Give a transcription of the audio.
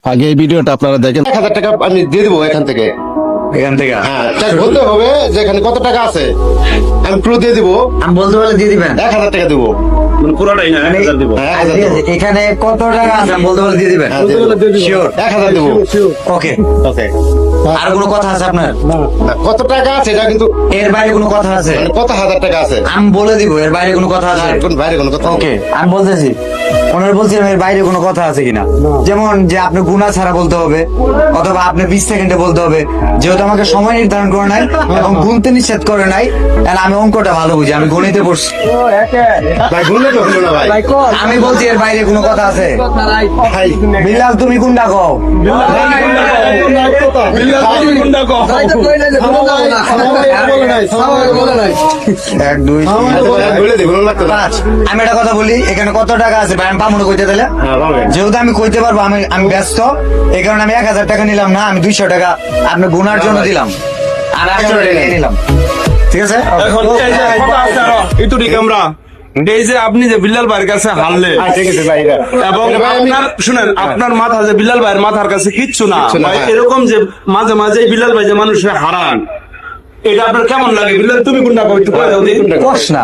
আগে এই ভিডিওটা আপনারা দেখেন। 1000 টাকা আমি দিয়ে দিবো এখান থেকে। হ্যাঁ, বলতে হবে যে এখানে কত টাকা আছে, আমি পুরো দিয়ে দিবো। আমি বলতে পারলে দিয়ে দিবেন 1000 টাকা দিবো। পুরোটাই না 1000 দিব। হ্যাঁ, আর 1000 ঠিক দিবো। আছে, এখানে কত টাকা আছে আমি বলতে পারলে দিয়ে দিবেন হ্যাঁ, দিয়ে দিবো। শিওর 1000 দিবো। ওকে ওকে। আর কোনো কথা আছে আপনার না, কত টাকা আছে এটা কিন্তু এর বাইরে কোনো কথা আছে মানে কত হাজার টাকা আছে, আমি বলে দিব এর বাইরে কোনো কথা আছে আর কোন বাইরে কোনো কথা নেই। ওকে আমি বলতেছি ওনার বলছিলাম এর বাইরে কোনো কথা আছে কিনা যেমন যে আপনি গুণা ছাড়া বলতে হবে অথবা আপনি 20 সেকেন্ডে বলতে হবে যেহেতু আমাকে সময় নির্ধারণ করে নাই এবং গুনতে নিষেধ করে নাই আর আমি অঙ্কটা ভালো বুঝি আমি গণিতে পড়ছি ভাই বললে তো হলো না ভাই। আমি বলছি এর বাইরে কোনো কথা আছে ভাই, বিল্লাল তুমি কোনটা কও এক দুই বলে দিই, বলে লাগতো না। পাঁচ আমি একটা কথা বলি এখানে কত টাকা আছে ভাই আমি পাবো না কইতে দিলে হ্যাঁ, পাবেন। যেহেতু আমি কইতে পারবো আমি ব্যস্ত এই কারণে আমি 1000 টাকা নিলাম না আমি 200 টাকা আপনি গুনার জন্য দিলাম আর 800 টাকা নিলাম ঠিক আছে এখন এই যে কথা আছে আরো একটু ঠিক আমরা এই যে আপনি যে বিল্লাল ভাইয়ের কাছে হারলে ঠিক আছে ভাই, এটা। এবং ভাই, আমি- আপনার শুনেন আপনার মাথা যে বিল্লাল ভাইয়ের মাথার কাছে কিচ্ছু না কিচ্ছু না, ভাই, হ্যাঁ। এরকম যে মাঝে মাঝে এই বিল্লাল ভাই যে মানুষের হারান এটা আপনার কেমন লাগে বিল্লাল তুমি কোনটা কই একটু কই দাও দিন কষ্ট না